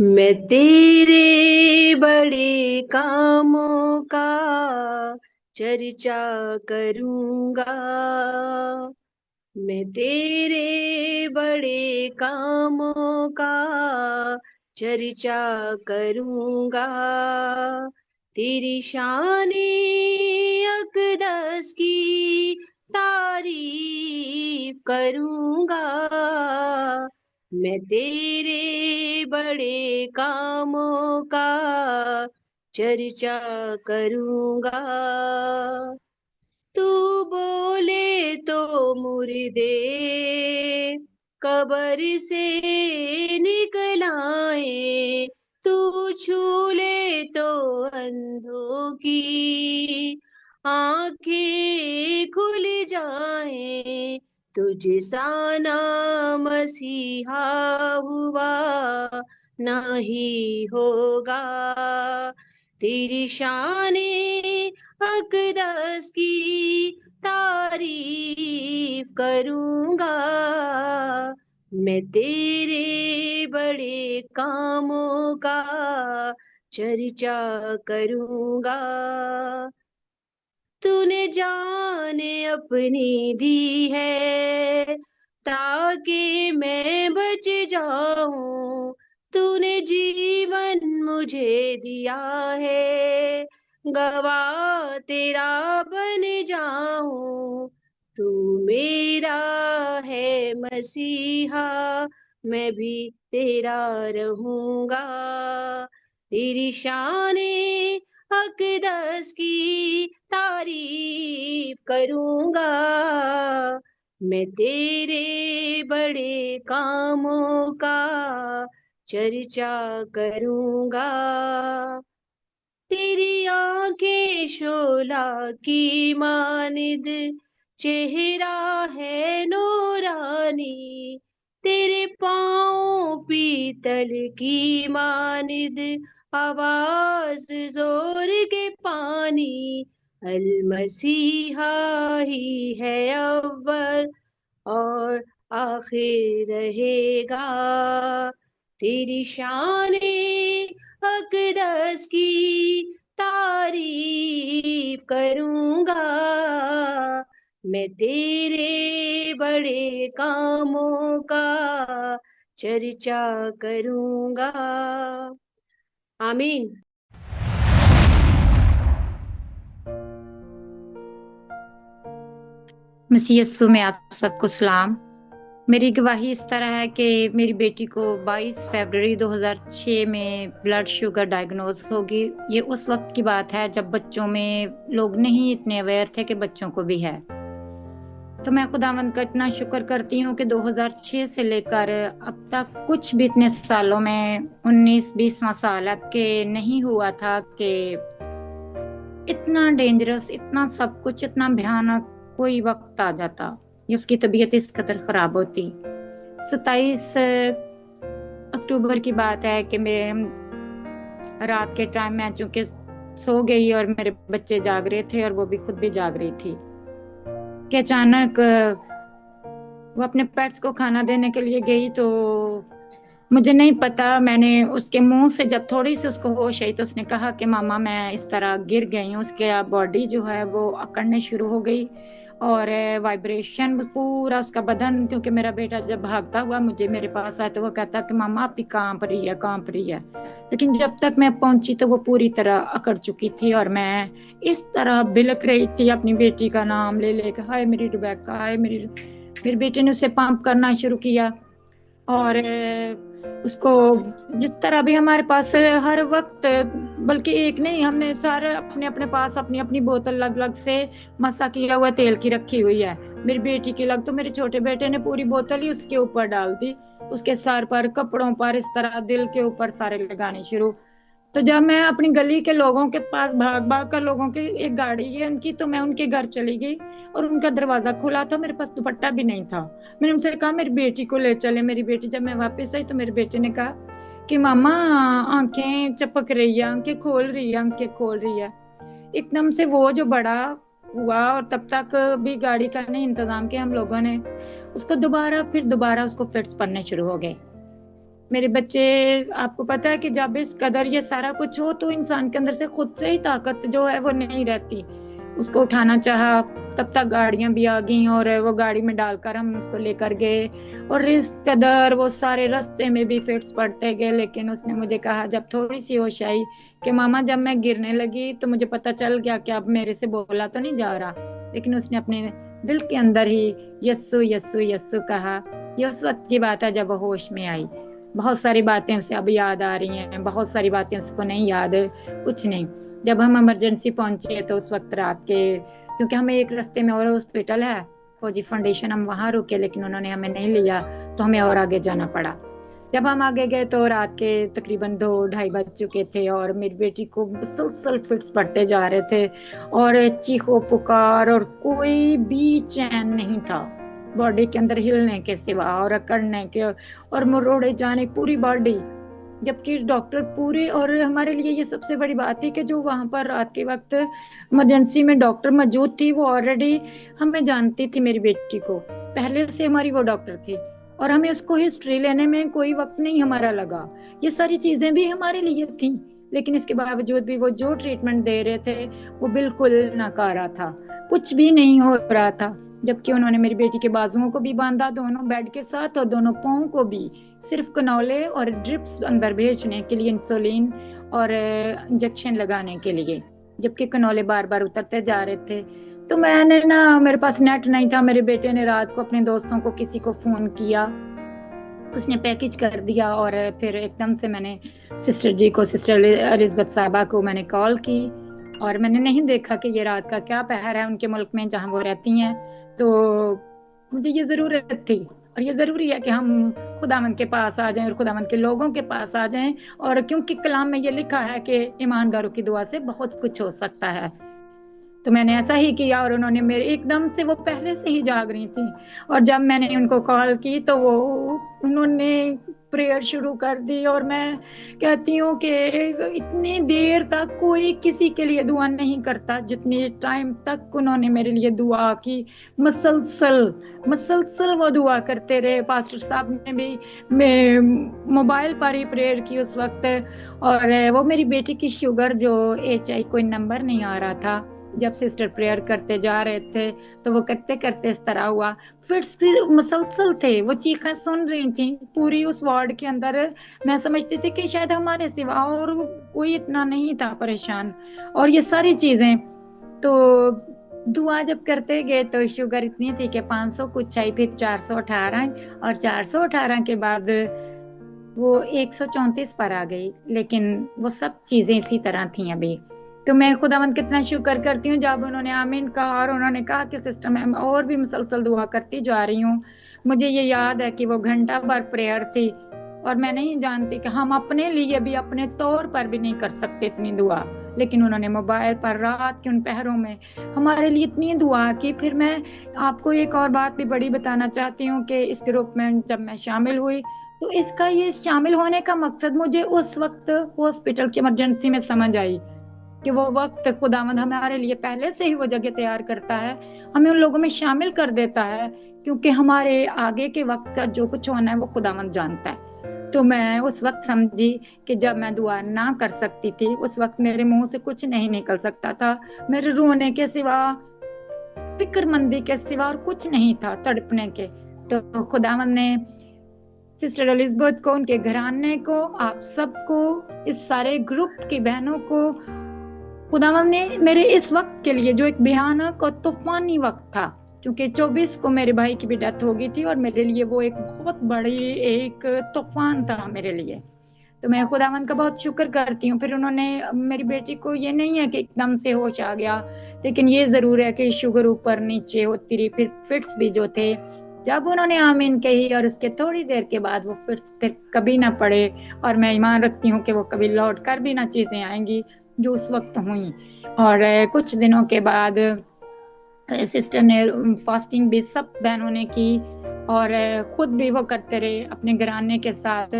मैं तेरे बड़े कामों का चर्चा करूंगा। मैं तेरे बड़े कामों का चर्चा करूंगा। तेरी शाने अक़दस की तारीफ करूंगा। मैं तेरे बड़े कामों का चर्चा करूंगा। तू बोले तो मुर्दे कब्र से निकल आए। तू छू ले तो अंधों की आंखें खुल जाए। तुझसा ना मसीहा हुआ नहीं होगा। तेरी शाने अक़दस की तारीफ करूंगा। मैं तेरे बड़े कामों का चर्चा करूंगा। तूने जाने अपनी दी है ताकि मैं बच जाऊं। तूने जीवन मुझे दिया है गवाह तेरा बन जाऊं। तू मेरा है मसीहा, मैं भी तेरा रहूंगा। तेरी शाने अक़दस की तारीफ करूंगा। मैं तेरे बड़े कामों का चर्चा करूंगा। तेरी आंखें शोला की मानिद, चेहरा है नूरानी। तेरे पाँव पीतल की मानिद, आवाज जोर के पानी। अल मसीहा ही है अव्वल और आखिर रहेगा। तेरी शाने अक़दस की तारीफ करूंगा। मैं तेरे बड़े कामों का चर्चा करूंगा। आमीन। मसीह यस्सु में आप सबको सलाम। मेरी गवाही इस तरह है कि मेरी बेटी को 22 फरवरी 2006 में ब्लड शुगर डायग्नोज होगी। ये उस वक्त की बात है जब बच्चों में लोग नहीं इतने अवेयर थे कि बच्चों को भी है। तो मैं खुदावंद का इतना शुक्र करती हूँ कि 2006 से लेकर अब तक कुछ भी इतने सालों में 19-20वां साल अब के नहीं हुआ था कि इतना डेंजरस, इतना सब कुछ, इतना भयानक कोई वक्त आ जाता ये उसकी तबीयत इस कदर खराब होती। 27 अक्टूबर की बात है कि मैं रात के टाइम में चूंकि सो गई और मेरे बच्चे जाग रहे थे और वो भी खुद भी जाग रही थी कि अचानक वो अपने पेट्स को खाना देने के लिए गई। तो मुझे नहीं पता, मैंने उसके मुंह से जब थोड़ी सी उसको होश आई तो उसने कहा कि मामा मैं इस तरह गिर गई हूँ। उसके बॉडी जो है वो अकड़ने शुरू हो गई और वाइब्रेशन पूरा उसका बदन, क्योंकि मेरा बेटा जब भागता हुआ मुझे मेरे पास आया तो वो कहता कि मामा आपकी कांप रही है, कांप रही है। लेकिन जब तक मैं पहुंची तो वो पूरी तरह अकड़ चुकी थी और मैं इस तरह बिलख रही थी अपनी बेटी का नाम ले लेकर, हाय मेरी रुबैका, हाय मेरे बेटे ने उसे पंप करना शुरू किया। और उसको जिस तरह भी हमारे पास हर वक्त, बल्कि एक नहीं, हमने सारे अपने अपने पास अपनी अपनी बोतल अलग अलग से मसा किया हुआ तेल की रखी हुई है। मेरी बेटी की लग तो मेरे छोटे बेटे ने पूरी बोतल ही उसके ऊपर डाल दी, उसके सर पर, कपड़ों पर, इस तरह दिल के ऊपर सारे लगाने शुरू। तो जब मैं अपनी गली के लोगों के पास भाग भाग कर, लोगों की एक गाड़ी है उनकी, तो मैं उनके घर चली गई और उनका दरवाजा खुला था, मेरे पास दुपट्टा भी नहीं था। मैंने उनसे कहा मेरी बेटी को ले चले। मेरी बेटी, जब मैं वापस आई तो मेरे बेटे ने कहा कि मामा आंखें चपक रही है, आंखें खोल रही है, आंखें खोल रही है। एकदम से वो जो बड़ा हुआ और तब तक भी गाड़ी का नहीं इंतजाम किया हम लोगों ने, उसको दोबारा फिर दोबारा उसको फिट्स पड़ने शुरू हो गए। मेरे बच्चे, आपको पता है कि जब इस कदर ये सारा कुछ हो तो इंसान के अंदर से खुद से ही ताकत जो है वो नहीं रहती। उसको उठाना चाहा, तब तक गाड़ियां भी आ गई और वो गाड़ी में डालकर हम उसको लेकर गए। और इस कदर वो सारे रास्ते में भी फिट्स पड़ते गए, लेकिन उसने मुझे कहा जब थोड़ी सी होश आई कि मामा जब मैं गिरने लगी तो मुझे पता चल गया कि अब मेरे से बोला तो नहीं जा रहा, लेकिन उसने अपने दिल के अंदर ही यस्सु यस्सु यस्सु कहा। ये उस वक्त की बात है जब वो होश में आई। बहुत सारी बातें उसे अब याद आ रही हैं, बहुत सारी बातें उसको नहीं याद, कुछ नहीं। जब हम इमरजेंसी पहुंचे तो उस वक्त रात के, क्योंकि हमें एक रास्ते में और हॉस्पिटल है फौजी फाउंडेशन, हम वहां रुके लेकिन उन्होंने हमें नहीं लिया, तो हमें और आगे जाना पड़ा। जब हम आगे गए तो रात के तकरीबन 2-2:30 बज चुके थे और मेरी बेटी को मुसलसल फिट्स पड़ते जा रहे थे और चीखो पुकार और कोई भी चैन नहीं था बॉडी के अंदर, हिलने के सिवा और अकड़ने के और मरोड़े जाने पूरी बॉडी। जबकि डॉक्टर पूरे, और हमारे लिए ये सबसे बड़ी बात थी कि जो वहां पर रात के वक्त इमरजेंसी में डॉक्टर मौजूद थी वो ऑलरेडी हमें जानती थी, मेरी बेटी को पहले से हमारी वो डॉक्टर थी, और हमें उसको हिस्ट्री लेने में कोई वक्त नहीं हमारा लगा। ये सारी चीजें भी हमारे लिए थी, लेकिन इसके बावजूद भी वो जो ट्रीटमेंट दे रहे थे वो बिल्कुल नकारा था, कुछ भी नहीं हो रहा था। जबकि उन्होंने मेरी बेटी के बाजुओं को भी बांधा दोनों बेड के साथ और दोनों पाँव को भी, सिर्फ कनौले और ड्रिप्स अंदर भेजने के लिए, इंसुलिन और इंजेक्शन लगाने के लिए, जबकि कनौले बार बार उतरते जा रहे थे। तो मैंने ना, मेरे पास नेट नहीं था, मेरे बेटे ने रात को अपने दोस्तों को किसी को फोन किया, उसने पैकेज कर दिया और फिर एकदम से मैंने सिस्टर जी को, सिस्टर अलिजबत साहबा को मैंने कॉल की। और मैंने नहीं देखा कि ये रात का क्या पहर है उनके मुल्क में जहां वो रहती हैं, तो मुझे ये जरूरत थी और ये जरूरी है कि हम खुदावंद के पास आ जाएं और खुदावंद के लोगों के पास आ जाएं। और क्योंकि कलाम में ये लिखा है कि ईमानदारों की दुआ से बहुत कुछ हो सकता है, तो मैंने ऐसा ही किया और उन्होंने मेरे, एकदम से वो पहले से ही जाग रही थी, और जब मैंने उनको कॉल की तो वो, उन्होंने प्रेयर शुरू कर दी। और मैं कहती हूँ कि इतनी देर तक कोई किसी के लिए दुआ नहीं करता जितनी टाइम तक उन्होंने मेरे लिए दुआ की। मसलसल मसलसल वो दुआ करते रहे। पास्टर साहब ने भी मोबाइल पर ही प्रेयर की उस वक्त। और वो मेरी बेटी की शुगर, जो HI कोई नंबर नहीं आ रहा था, जब सिस्टर प्रेयर करते जा रहे थे तो वो करते करते इस तरह हुआ, फिर मुसलसल थे, वो चीखें सुन रही थी पूरी उस वार्ड के अंदर। मैं समझती थी कि शायद हमारे सिवा और कोई इतना नहीं था परेशान। और ये सारी चीजें, तो दुआ जब करते गए तो शुगर इतनी थी कि 500 कुछ आई, फिर 418, और 418 के बाद वो 134 पर आ गई। लेकिन वो सब चीजें इसी तरह थी अभी। तो मैं खुदावंद कितना शुक्र करती हूँ जब उन्होंने आमीन कहा और उन्होंने कहा कि सिस्टर मैं और भी मुसलसल दुआ करती जा रही हूँ। मुझे ये याद है कि वो घंटा भर प्रेयर थी, और मैं नहीं जानती कि हम अपने लिए भी, अपने तौर पर भी नहीं कर सकते इतनी दुआ, लेकिन उन्होंने मोबाइल पर रात के उन पहरों में हमारे लिए इतनी दुआ की। फिर मैं आपको एक और बात भी बड़ी बताना चाहती हूँ कि इस ग्रुप में जब मैं शामिल हुई तो इसका, ये शामिल होने का मकसद मुझे उस वक्त हॉस्पिटल की इमरजेंसी में समझ आई कि वो वक्त खुदावंद हमारे लिए पहले से ही वो जगह तैयार करता है, हमें उन लोगों में शामिल कर देता है, क्योंकि हमारे आगे के वक्त का जो कुछ होना है वो खुदावंद जानता है। तो मैं उस वक्त समझी कि जब मैं दुआ ना कर सकती थी, उस वक्त मेरे मुंह से कुछ नहीं निकल सकता था, मेरे रोने के सिवा, फिक्रमंदी के सिवा और कुछ नहीं था, तड़पने के। तो खुदावंद ने सिस्टर एलिजबेथ को, उनके घराने को, आप सबको, इस सारे ग्रुप की बहनों को, खुदावंद ने मेरे इस वक्त के लिए, जो एक भयानक और तूफानी वक्त था, क्योंकि 24 को मेरे भाई की भी डेथ हो गई थी और मेरे लिए वो एक बहुत बड़ी एक तूफान था मेरे लिए। तो मैं खुदावंद का बहुत शुक्र करती हूँ। फिर उन्होंने, मेरी बेटी को ये नहीं है कि एकदम से होश आ गया, लेकिन ये जरूर है कि शुगर ऊपर नीचे होती रही। फिर फिट्स भी जो थे, जब उन्होंने आमीन कही और उसके थोड़ी देर के बाद वो फिर कभी ना पड़े, और मैं ईमान रखती हूँ कि वो कभी लौट कर भी ना चीजें आएंगी जो उस वक्त हुई। और कुछ दिनों के बाद सिस्टर ने फास्टिंग भी सब बहनों ने की, और खुद भी वो करते रहे अपने घराने के साथ।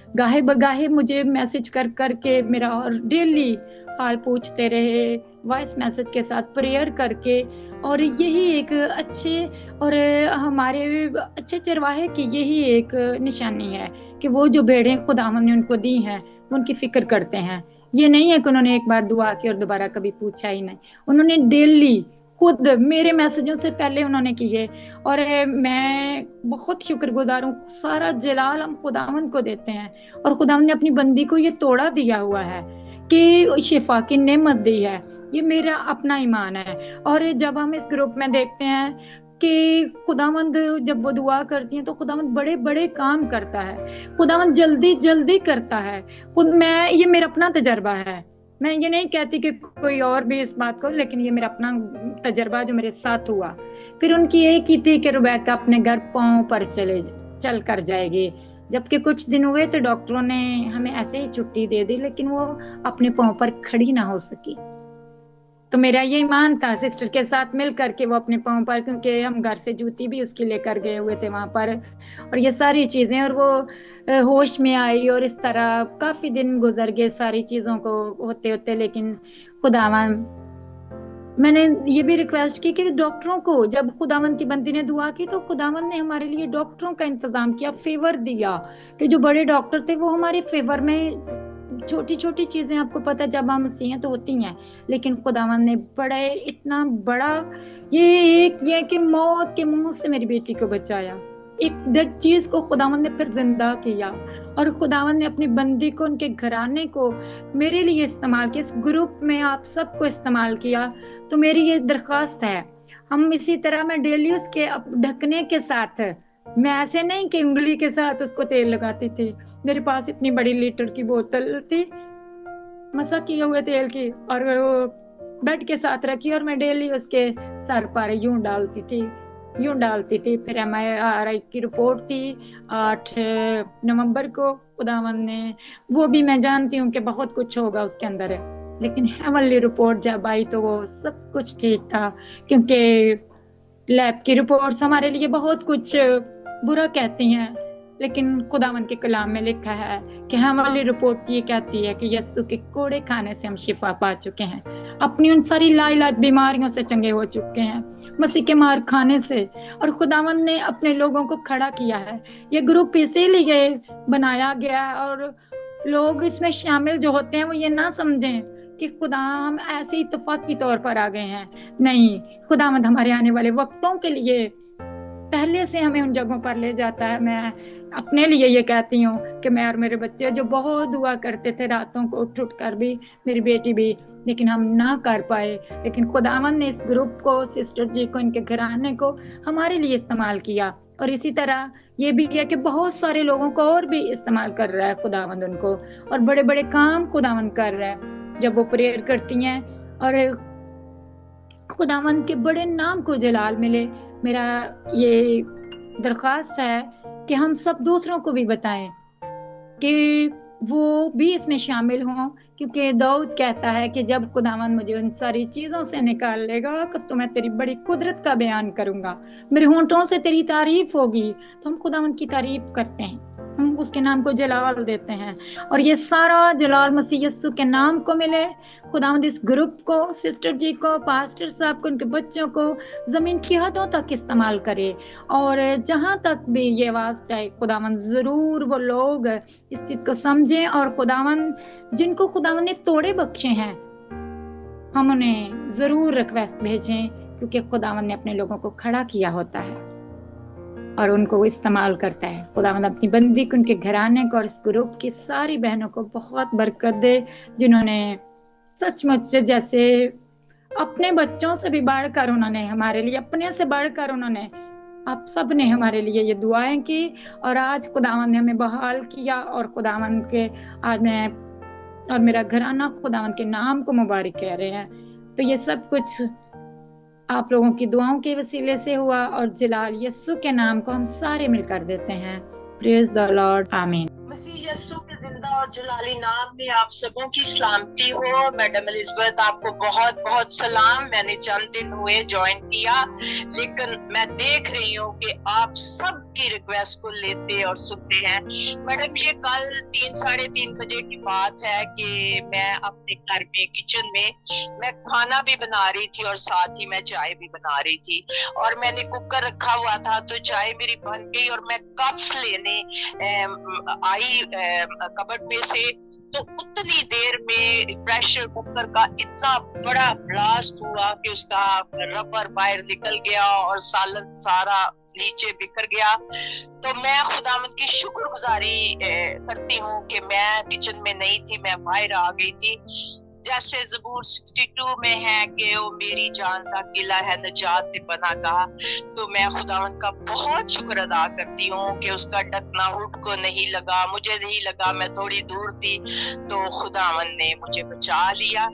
गाहे बगाहे मुझे मैसेज कर करके मेरा और डेली हाल पूछते रहे, वॉइस मैसेज के साथ प्रेयर करके, और यही एक अच्छे और हमारे अच्छे चरवाहे की यही एक निशानी है कि वो जो भेड़ें खुदावंद ने उनको दी हैं वो उनकी फिक्र करते हैं। ये नहीं है कि उन्होंने एक बार दुआ की और दोबारा कभी पूछा ही नहीं, उन्होंने डेली खुद मेरे मैसेजों से पहले उन्होंने किए। और मैं बहुत शुक्रगुजार हूँ। सारा जलाल हम खुदावंद को देते हैं, और खुदावंद ने अपनी बंदी को ये तोड़ा दिया हुआ है कि शिफा की नेमत दी है। ये मेरा अपना ईमान है। और जब हम इस ग्रुप में देखते हैं कि खुदावंद जब वो दुआ करती हैं तो खुदावंद बड़े बड़े काम करता है, खुदावंद जल्दी जल्दी करता है। खुद मैं, ये मेरा अपना तजर्बा है, मैं ये नहीं कहती कि कोई और भी इस बात को, लेकिन ये मेरा अपना तजर्बा जो मेरे साथ हुआ। फिर उनकी एक ही थी कि रुबैका अपने घर पांव पर चल कर जाएगी। जबकि कुछ दिन हुए तो डॉक्टरों ने हमें ऐसे ही छुट्टी दे दी, लेकिन वो अपने पांव पर खड़ी ना हो सकी। तो मेरा ये ईमान था सिस्टर के साथ मिल करके वो अपने पांव पर, क्योंकि हम घर से जूती भी उसकी लेकर गए हुए थे वहां पर, और ये सारी चीजें, और वो होश में आई, और इस तरह काफी दिन गुजर गए सारी चीजों को होते होते। लेकिन खुदावन, मैंने ये भी रिक्वेस्ट की कि डॉक्टरों को, जब खुदावन की बंदी ने दुआ की तो खुदावन ने हमारे लिए डॉक्टरों का इंतजाम किया, फेवर दिया कि जो बड़े डॉक्टर थे वो हमारे फेवर में, छोटी छोटी चीजें आपको पता जब हम मसीह तो होती हैं, लेकिन खुदावन ने बड़े इतना बड़ा, ये कि मौत के मुंह से मेरी बेटी को बचाया। एक डेड चीज को खुदावन ने फिर जिंदा किया, और खुदावन ने अपनी बंदी को, उनके घराने को मेरे लिए इस्तेमाल किया, इस ग्रुप में आप सबको इस्तेमाल किया। तो मेरी ये दरख्वास्त है, हम इसी तरह, मैं डेली उसके ढकने के साथ, मैं ऐसे नहीं कि उंगली के साथ उसको तेल लगाती थी, मेरे पास इतनी बड़ी लीटर की बोतल थी मसा किए हुए तेल की, और वो बेड के साथ रखी, और मैं डेली उसके सर पर यूं डालती थी। फिर MRI की रिपोर्ट थी 8 नवंबर को, खुदावन ने, वो भी मैं जानती हूँ कि बहुत कुछ होगा उसके अंदर है, लेकिन हेवनली रिपोर्ट जब आई तो वो सब कुछ ठीक था। क्योंकि लैब की रिपोर्ट्स हमारे लिए बहुत कुछ बुरा कहती हैं, लेकिन खुदावन के कलाम में लिखा है कि हमारी रिपोर्ट ये कहती है कि यीशु के कोड़े खाने से हम शिफा पा चुके हैं, अपनी उन सारी लाइलाज बीमारियों से चंगे हो चुके हैं मसीह के मार खाने से, और खुदावन ने अपने लोगों को खड़ा किया है। ये ग्रुप इसीलिए बनाया गया है, और लोग इसमें शामिल जो होते हैं वो ये ना समझें कि खुदा हम ऐसे इत्तेफाकी तौर पर आ गए हैं। नहीं, खुदावंद हमारे आने वाले वक्तों के लिए पहले से हमें उन जगहों पर ले जाता है। मैं अपने लिए ये कहती हूँ कि मैं और मेरे बच्चे जो बहुत दुआ करते थे रातों को उठ उठ कर भी, मेरी बेटी भी, लेकिन हम ना कर पाए, लेकिन खुदावन ने इस ग्रुप को, सिस्टर जी को, इनके घराने को हमारे लिए इस्तेमाल किया। और इसी तरह ये भी किया कि बहुत सारे लोगों को और भी इस्तेमाल कर रहा है खुदावंद उनको, और बड़े बड़े काम खुदावंद कर रहा है जब वो प्रेयर करती हैं, और खुदावंद के बड़े नाम को जलाल मिले। मेरा ये दरख्वास्त है कि हम सब दूसरों को भी बताएं कि वो भी इसमें शामिल हों, क्योंकि दाऊद कहता है कि जब खुदावंद मुझे उन सारी चीजों से निकाल लेगा तो मैं तेरी बड़ी कुदरत का बयान करूंगा, मेरे होंठों से तेरी तारीफ होगी। तो हम खुदावंद की तारीफ करते हैं, हम उसके नाम को जलाल देते हैं, और ये सारा जलाल मसीह यीशु के नाम को मिले। खुदावंद इस ग्रुप को, सिस्टर जी को, पास्टर साहब को, उनके बच्चों को जमीन की हदों तक इस्तेमाल करे, और जहां तक भी ये आवाज चाहे खुदावंद जरूर वो लोग इस चीज को समझें, और खुदावंद जिनको खुदावंद ने तोड़े बख्शे हैं हम उन्हें जरूर रिक्वेस्ट भेजें, क्योंकि खुदावंद ने अपने लोगों को खड़ा किया होता है और उनको वो इस्तेमाल करता है। खुदावंद अपनी बंदी को, उनके घराने को और इस ग्रुप की सारी बहनों को बहुत बरकत दे, जिन्होंने सचमुच जैसे अपने बच्चों से भी बढ़कर उन्होंने हमारे लिए, अपने से बढ़कर उन्होंने, आप सब ने हमारे लिए ये दुआएं की, और आज खुदावंद ने हमें बहाल किया, और खुदावंद के आज मैं और मेरा घराना खुदावंद के नाम को मुबारक कह रहे हैं। तो ये सब कुछ आप लोगों की दुआओं के वसीले से हुआ, और जलाल यीशु के नाम को हम सारे मिलकर देते हैं। प्रेज द लॉर्ड, आमीन। मसीह यीशु के जिंदा और जलाली नाम में आप सबों की सलामती हो। मैडम एलिजबेथ, आपको बहुत बहुत सलाम। मैंने चंद दिन हुए ज्वाइन किया, लेकिन मैं देख रही हूँ कि आप सबकी रिक्वेस्ट को लेते और सुनते हैं। मैडम, ये कल 3-3:30 बजे की बात है कि मैं अपने घर में किचन में मैं खाना भी बना रही थी और साथ ही मैं चाय भी बना रही थी, और मैंने कुकर रखा हुआ था, तो चाय मेरी बन गई और मैं कप्स लेने आई कबर्ड में से, तो उतनी देर में प्रेशर कुकर का इतना बड़ा ब्लास्ट हुआ कि उसका रबर बाहर निकल गया और सालन सारा नीचे बिखर गया। तो मैं खुदावंद की शुक्रगुजारी करती हूँ कि मैं किचन में नहीं थी, मैं बाहर आ गई थी। जैसे ज़बूर 62 में है कि वो मेरी जान का किला है, निजात बना कहा, तो मैं खुदावंद का बहुत शुक्र अदा करती हूँ कि उसका ढकना हुड को नहीं लगा, मुझे नहीं लगा, मैं थोड़ी दूर थी, तो खुदावंद ने मुझे बचा लिया।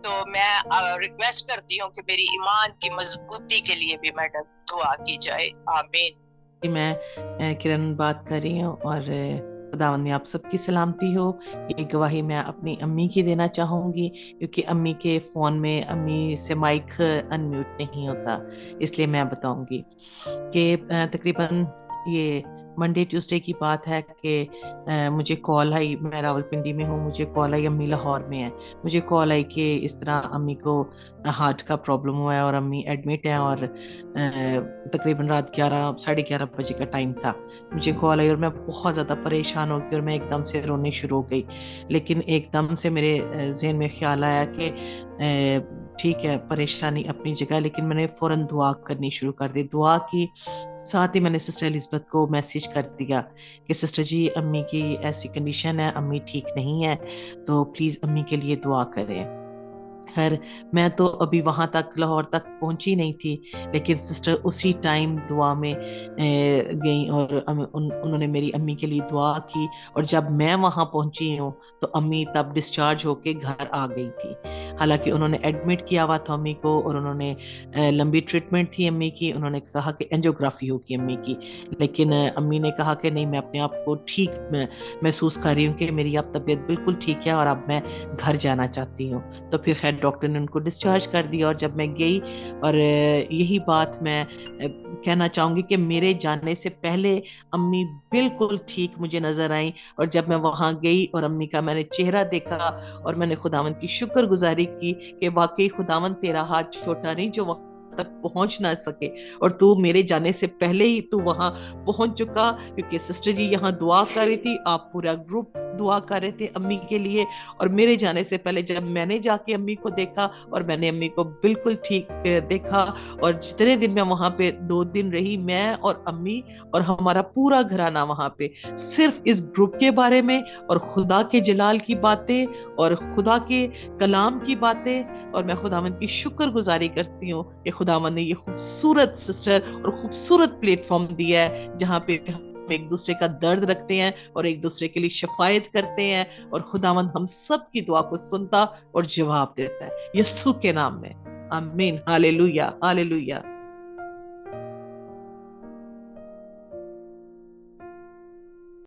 तो मैं रिक्वेस्ट करती हूँ कि मेरी ईमान की मजबूती के लिए भी मैडम दुआ की जाए। आमीन। मैं किरण बात कर रही हूँ और खुदावंद में आप सबकी सलामती हो। ये गवाही मैं अपनी अम्मी की देना चाहूँगी, क्योंकि अम्मी के फ़ोन में अम्मी से माइक अनम्यूट नहीं होता, इसलिए मैं बताऊँगी कि तकरीबन ये मंडे ट्यूसडे की बात है कि मुझे कॉल आई, मैं रावलपिंडी में हूँ, मुझे कॉल आई, अम्मी लाहौर में है, मुझे कॉल आई कि इस तरह अम्मी को हार्ट का प्रॉब्लम हुआ है और अम्मी एडमिट है, और तकरीबन रात 11-11:30 बजे का टाइम था। मुझे कॉल आई और मैं बहुत ज़्यादा परेशान हो गई और मैं एकदम से रोने शुरू हो गई। लेकिन एकदम से मेरे जहन में ख्याल आया कि ठीक है, परेशानी अपनी जगह, लेकिन मैंने फौरन दुआ करनी शुरू कर दी। दुआ की साथ ही मैंने सिस्टर एलिजबेथ को मैसेज कर दिया कि सिस्टर जी, अम्मी की ऐसी कंडीशन है, अम्मी ठीक नहीं है, तो प्लीज़ अम्मी के लिए दुआ करें। खैर, मैं तो अभी वहां तक लाहौर तक पहुंची नहीं थी, लेकिन सिस्टर उसी टाइम दुआ में गई और उन्होंने मेरी अम्मी के लिए दुआ की। और जब मैं वहां पहुंची हूँ तो अम्मी तब डिस्चार्ज होके घर आ गई थी। हालांकि उन्होंने एडमिट किया हुआ था अम्मी को, और उन्होंने लंबी ट्रीटमेंट थी अम्मी की, उन्होंने कहा कि एंजियोग्राफी होगी अम्मी की, लेकिन अम्मी ने कहा कि नहीं, मैं अपने आप को ठीक महसूस कर रही हूँ कि मेरी अब तबीयत बिल्कुल ठीक है और अब मैं घर जाना चाहती हूँ। तो फिर खैर डॉक्टर ने उनको डिस्चार्ज कर दिया। और जब मैं गई, और यही बात मैं कहना चाहूंगी कि मेरे जाने से पहले अम्मी बिल्कुल ठीक मुझे नजर आई, और जब मैं वहां गई और अम्मी का मैंने चेहरा देखा और मैंने खुदावंद की शुक्रगुजारी की कि वाकई खुदावंद तेरा हाथ छोटा नहीं जो वहां तक पहुंच ना सके, और तू मेरे जाने से पहले ही तू वहां पहुंच चुका। क्योंकि सिस्टर जी यहाँ दुआ कर रही थी, आप पूरा ग्रुप दुआ कर रहे थे अम्मी के लिए, और मेरे जाने से पहले जब मैंने जाके अम्मी को देखा और मैंने अम्मी को बिल्कुल ठीक देखा, और जितने दिन मैं वहां पे 2 दिन रही, मैं और अम्मी और हमारा पूरा घराना वहां पे सिर्फ इस ग्रुप के बारे में और खुदा के जलाल की बातें और खुदा के कलाम की बातें, और मैं खुदावंद की शुक्रगुजारी करती हूँ कि खुदावंद ने ये खूबसूरत सिस्टर और खूबसूरत प्लेटफॉर्म दिया है जहाँ पे हम एक दूसरे का दर्द रखते हैं और एक दूसरे के लिए शफायत करते हैं, और खुदावंद हम सब की दुआ को सुनता और जवाब देता है, यीशु के नाम में। आमीन। Hallelujah, hallelujah.